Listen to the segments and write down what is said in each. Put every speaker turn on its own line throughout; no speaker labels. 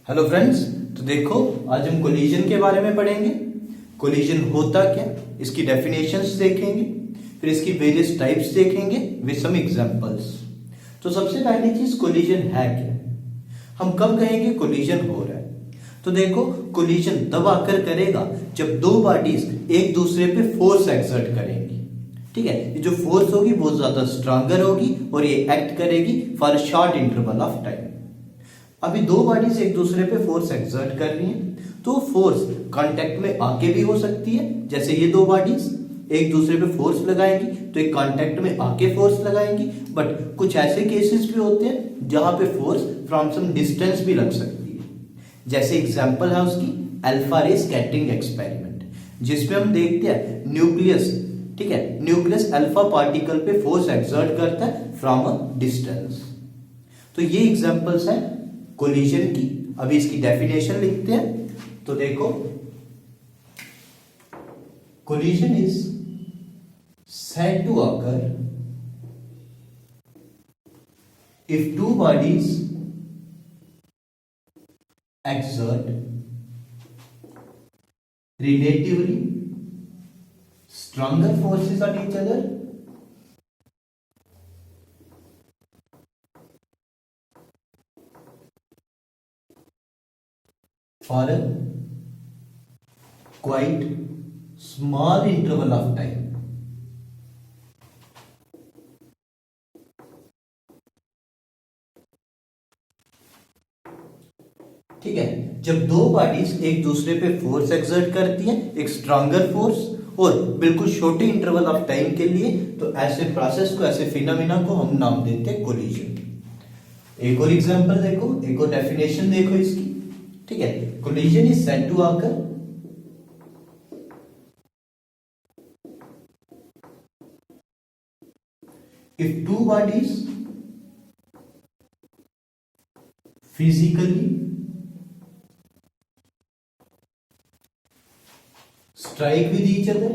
Hello friends, तो देखो आज हम कोलिजन के बारे में पढ़ेंगे। कोलिजन होता क्या, इसकी डेफिनेशंस देखेंगे, फिर इसकी वेरियस टाइप्स देखेंगे विद सम एग्जांपल्स। तो सबसे पहली चीज कोलिजन है क्या, हम कब कहेंगे कोलिजन हो रहा है। तो देखो कोलिजन तब आकर करेगा जब दो बॉडीज एक दूसरे पे फोर्स एक्सर्ट करेंगी। ठीक है, ये जो फोर्स होगी बहुत ज्यादा स्ट्रांगर होगी और ये एक्ट करेगी for a short interval of time. अभी दो बॉडीज एक दूसरे पे फोर्स एक्सर्ट कर रही हैं, तो फोर्स कांटेक्ट में आके भी हो सकती है। जैसे ये दो बॉडीज एक दूसरे पे फोर्स लगाएंगी तो एक कांटेक्ट में आके फोर्स लगाएंगी, बट कुछ ऐसे केसेस भी होते हैं जहां पे फोर्स फ्रॉम सम डिस्टेंस भी लग सकती है। जैसे एग्जांपल है उसकी अल्फा रे स्कैटरिंग एक्सपेरिमेंट, जिसमें हम देखते हैं न्यूक्लियस, ठीक है, न्यूक्लियस अल्फा पार्टिकल पे फोर्स एक्सर्ट करता है फ्रॉम अ डिस्टेंस। तो ये एग्जांपल्स है कोलिजन की। अभी इसकी डेफिनेशन लिखते हैं। तो देखो collision is said to occur if two bodies exert relatively stronger forces on each other for a quite small interval of time. ठीक है, जब दो बॉडीज एक दूसरे पे फोर्स एक्सर्ट करती हैं, एक स्ट्रॉन्गर फोर्स और बिल्कुल छोटे इंटरवल ऑफ टाइम के लिए, तो ऐसे प्रोसेस को, ऐसे फिनोमिना को हम नाम देते हैं कोलिजन। एक और एग्जांपल देखो, एक और डेफिनेशन देखो इसकी। ठीक है, collision is said to occur if two bodies physically strike with each other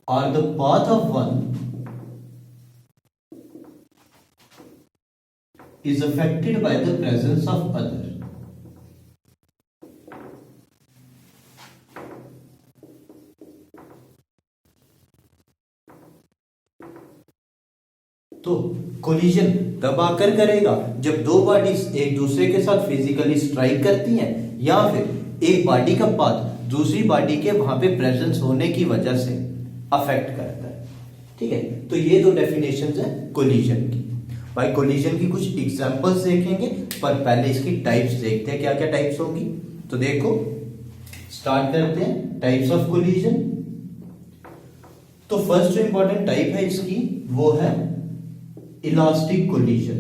or the path of one is affected by the presence of other. तो कोलिजन तब आकर करेगा जब दो बॉडीज एक दूसरे के साथ फिजिकली स्ट्राइक करती हैं, या फिर एक बॉडी का पाथ दूसरी बॉडी के वहां पे प्रेजेंस होने की वजह से अफेक्ट करता है। ठीक है, तो ये दो डेफिनेशंस है कोलिजन की। भाई कोलिजन की कुछ एग्जांपल्स देखेंगे, पर पहले इसकी टाइप्स देखते हैं क्या क्या टाइप्स होंगी। तो देखो स्टार्ट करते हैं टाइप्स ऑफ कोलिजन। तो फर्स्ट जो इंपॉर्टेंट टाइप है इसकी वो है इलास्टिक कोलिजन।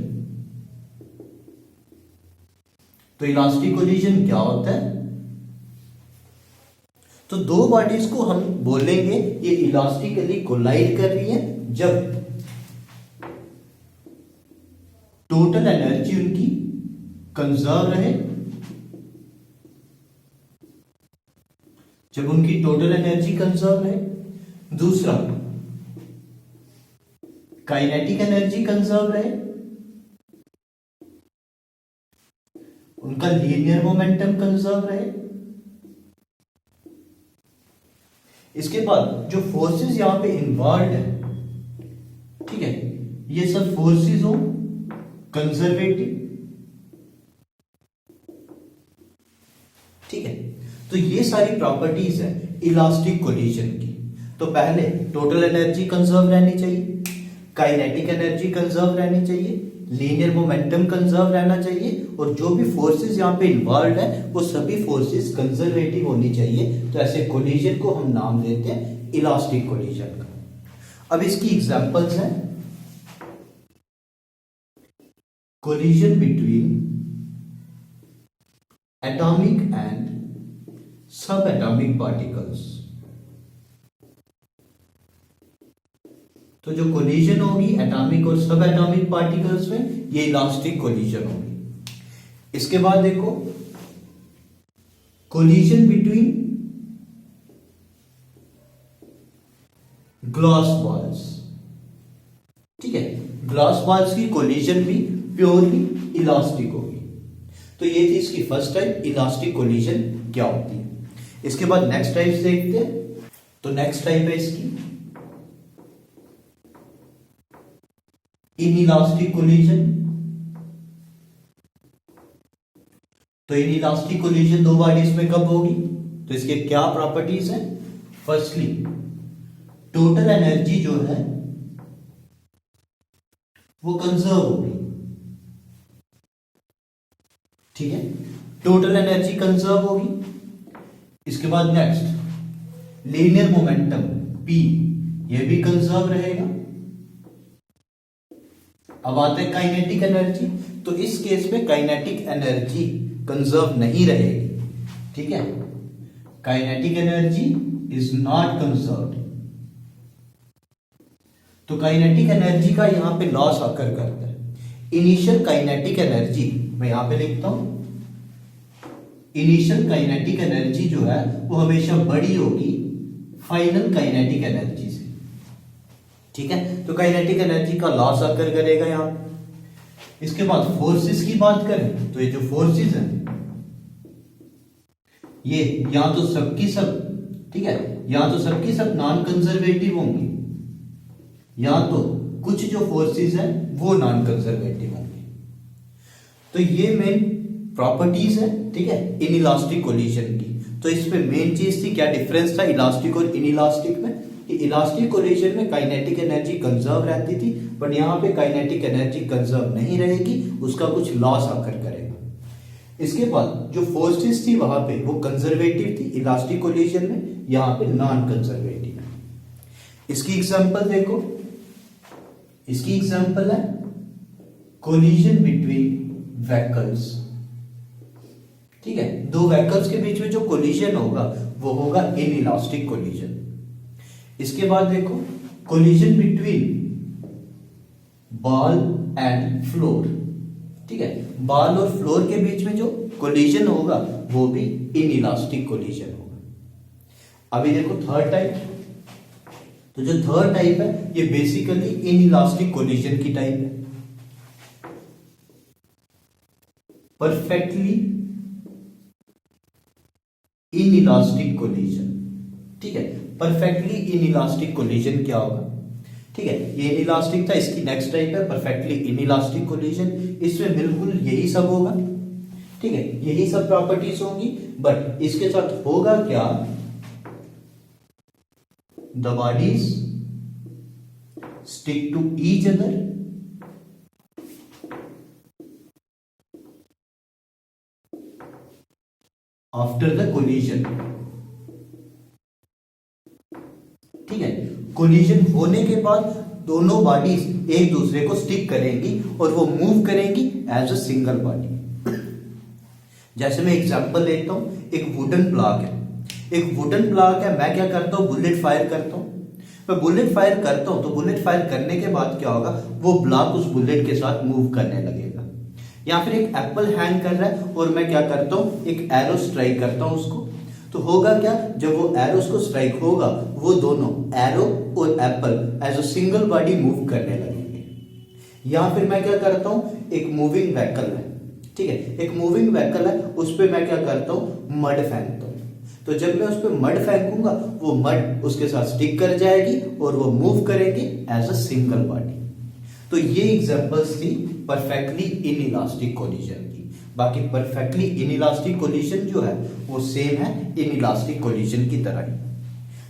तो इलास्टिक कोलिजन क्या होता है, तो दो बॉडीज को हम बोलेंगे ये इलास्टिकली कोलाइड कर रही हैं जब टोटल एनर्जी उनकी कंजर्व रहे, जब उनकी टोटल एनर्जी कंजर्व रहे। दूसरा काइनेटिक एनर्जी कंजर्व रहे, उनका लीनियर मोमेंटम कंजर्व रहे। इसके बाद जो फोर्सेस यहां पे इन्वॉल्व है, ठीक है, ये सब फोर्सेस हो कंजर्वेटिव। ठीक है, तो ये सारी प्रॉपर्टीज है इलास्टिक कोलिजन की। तो पहले टोटल एनर्जी कंजर्व रहनी चाहिए, काइनेटिक एनर्जी कंजर्व रहनी चाहिए, लीनियर मोमेंटम कंजर्व रहना चाहिए, और जो भी फोर्सेस यहां पे इन्वॉल्व है वो सभी फोर्सेस कंजर्वेटिव होनी चाहिए। तो ऐसे कोलिजन को हम नाम देते हैं इलास्टिक कोलिजन का। अब इसकी एग्जांपल्स हैं कोलिजन बिटवीन एटॉमिक एंड सब एटॉमिक पार्टिकल्स। तो जो कोलिजन होगी एटॉमिक और सब एटॉमिक पार्टिकल्स में, ये इलास्टिक कोलिजन होगी। इसके बाद देखो कोलिजन बिटवीन ग्लास वॉल्स। ठीक है, ग्लास बॉल्स की कोलिजन भी प्योरली इलास्टिक होगी। तो ये थी इसकी फर्स्ट टाइप, इलास्टिक कोलिजन क्या होती है। इसके बाद नेक्स्ट टाइप देखते हैं। तो नेक्स्ट टाइप है इसकी इनइलास्टिक कोलिजन। तो इनइलास्टिक कोलिजन दो बॉडीज में कब होगी, तो इसके क्या प्रॉपर्टीज हैं। फर्स्टली टोटल एनर्जी जो है वो कंजर्व होगी, ठीक है, टोटल एनर्जी कंजर्व होगी। इसके बाद नेक्स्ट लीनियर मोमेंटम P, ये भी कंजर्व रहेगा। अब आते हैं काइनेटिक एनर्जी। तो इस केस में काइनेटिक एनर्जी कंजर्व नहीं रहेगी, ठीक है, kinetic energy is not conserved. तो काइनेटिक एनर्जी का यहां पे लॉस आकर करता है। इनिशियल काइनेटिक एनर्जी मैं यहां पे लिखता हूं, इनिशियल काइनेटिक एनर्जी जो है वो हमेशा बड़ी होगी फाइनल काइनेटिक एनर्जी से, ठीक है। तो काइनेटिक एनर्जी का लॉस आकर करेगा यहां। इसके बाद फोर्सेस की बात करें तो ये जो फोर्सेस हैं ये या तो सबकी सब, ठीक है, या तो सबकी सब नॉन कंजर्वेटिव होंगी, या तो कुछ जो फोर्सेस हैं वो नॉन कंजर्वेटिव होंगे। तो ये मेन प्रॉपर्टीज है, ठीक है, इनइलास्टिक कोलिजन की। तो इसमें मेन चीज थी, क्या डिफरेंस था इलास्टिक और इनइलास्टिक में, कि इलास्टिक कोलिजन में काइनेटिक एनर्जी कंजर्व रहती थी, बट यहां पे काइनेटिक एनर्जी कंजर्व नहीं रहेगी, उसका कुछ लॉस आकर करेगा। इसके बाद जो फोर्सेस थी वहां पे वो कंजर्वेटिव थी इलास्टिक कोलिजन में, यहां पे नॉन कंजर्वेटिव। इसकी एग्जांपल देखो, इसकी एग्जांपल है कोलिजन बिटवीन व्हीकल्स, ठीक है, दो व्हीकल्स के बीच में जो कोलिजन होगा वो होगा इनइलास्टिक कोलिजन। इसके बाद देखो collision between ball and floor, ठीक है, बॉल और फ्लोर के बीच में जो कोलिजन होगा वो भी इनइलास्टिक कोलिजन होगा। अभी देखो थर्ड टाइप। तो जो थर्ड टाइप है ये बेसिकली इनइलास्टिक कोलिजन की टाइप है। परफेक्टली इनइलास्टिक कोलिजन, ठीक है, परफेक्टली इनइलास्टिक कोलिजन क्या होगा, ठीक है, ये इनइलास्टिक था, इसकी नेक्स्ट टाइप है परफेक्टली इनइलास्टिक कोलिजन। इसमें बिल्कुल यही सब होगा, ठीक है, यही सब प्रॉपर्टीज होंगी, बट इसके साथ होगा क्या, the bodies stick to each other after the collision, ठीक है, कोलिजन होने के बाद दोनों बॉडीज एक दूसरे को स्टिक करेंगी और वो मूव करेंगी एज अ सिंगल बॉडी। जैसे मैं एग्जांपल लेता हूं, एक वुडन ब्लॉक है, एक वुडन ब्लॉक है, मैं क्या करता हूं, बुलेट फायर करता हूं। मैं बुलेट फायर करता हूं तो बुलेट फायर करने के बाद क्या होगा, वो ब्लॉक उस बुलेट के साथ मूव करने लगेगा। या फिर एक एप्पल हैंग कर रहा है और मैं क्या करता हूं, एक एरो स्ट्राइक करता हूं उसको, तो होगा क्या, जब वो एरोस को स्ट्राइक होगा वो दोनों एरो और apple as a single body move करने लगेंगे। या फिर मैं क्या करता हूं, एक मूविंग व्हीकल है, ठीक है, एक मूविंग व्हीकल है, उस पर मैं क्या करता हूं, मड फेंकता हूं। तो जब मैं उस पर मड फेंकूंगा वो मड उसके साथ स्टिक कर जाएगी और वो मूव करेगी एज अ सिंगल बॉडी। तो ये एग्जांपल्स थी परफेक्टली इनइलास्टिक कोलिजन की। बाकी परफेक्टली इनइलास्टिक कोलिजन जो है वो सेम है इनइलास्टिक कोलिजन की तरह ही।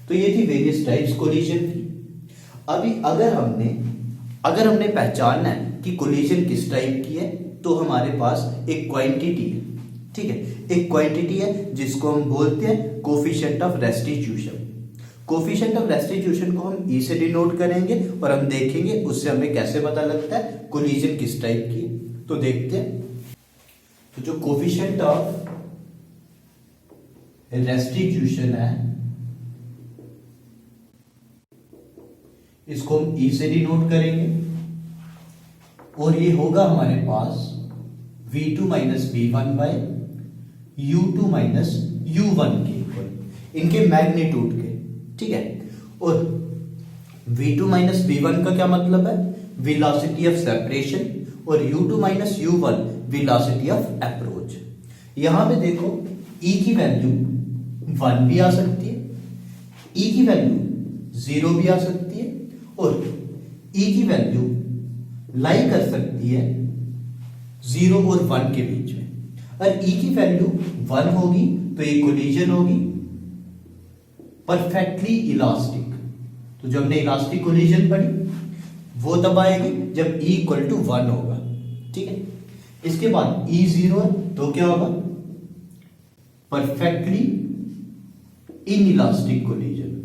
तो ये थी वेरियस टाइप्स कोलिजन की। अभी अगर हमने पहचानना है कि कोलिजन किस टाइप की है, तो हमारे पास एक क्वांटिटी है, ठीक है, एक क्वांटिटी है जिसको हम बोलते हैं coefficient of restitution. Coefficient of restitution को हम ई से डिनोट करेंगे और हम देखेंगे उससे हमें कैसे पता लगता है कोलिजन किस टाइप की। तो देखते हैं, तो जो कोफिशिएंट ऑफ रेस्टिट्यूशन है इसको हम ई से डिनोट करेंगे और ये होगा हमारे पास v2 minus v1 bye u2 minus u1 के इक्वल, इनके मैग्नीट्यूड के, ठीक है। और v2 माइनस v1 का क्या मतलब है? वेलोसिटी ऑफ सेपरेशन, और u2 minus u1 velocity of approach. यहां पे देखो e की वैल्यू 1 भी आ सकती है, e की वैल्यू 0 भी आ सकती है, और e की वैल्यू लाई कर सकती है 0 और 1 के बीच में। अगर e की वैल्यू 1 होगी तो ये कोलिजन होगी परफेक्टली इलास्टिक। तो जब हमने इलास्टिक कोलिजन पढ़ी वो तब आएगी जब e इक्वल टू 1 होगा, ठीक है। इसके बाद e 0 है तो क्या होगा? Perfectly in elastic collision.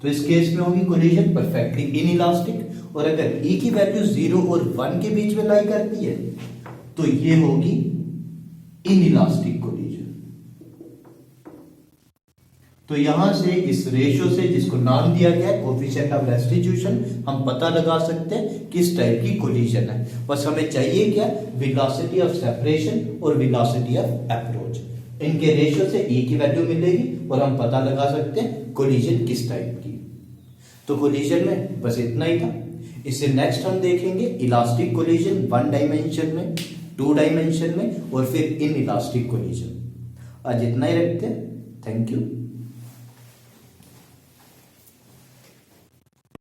तो इस केस में होगी कोलिजन परफेक्टली इन इलास्टिक। और अगर e की वैल्यू 0 और 1 के बीच में लाई करती है तो ये होगी इन इलास्टिक कोलिजन। तो यहां से इस रेशियो से, जिसको नाम दिया गया है कोएफिशिएंट ऑफ रेस्टिट्यूशन, हम पता लगा सकते हैं किस टाइप की कोलिजन है। बस हमें चाहिए क्या? वेलोसिटी ऑफ सेपरेशन और वेलोसिटी ऑफ अप्रोच। इनके रेशियो से e की वैल्यू मिलेगी और हम पता लगा सकते हैं कोलिजन किस टाइप की। तो कोलिजन में बस इतना ही था। इससे नेक्स्ट हम देखेंगे इलास्टिक कोलिजन 1 डायमेंशन में, 2 डायमेंशन में, और फिर इन इलास्टिक कोलिजन। आज इतना ही रखते हैं। Thank you.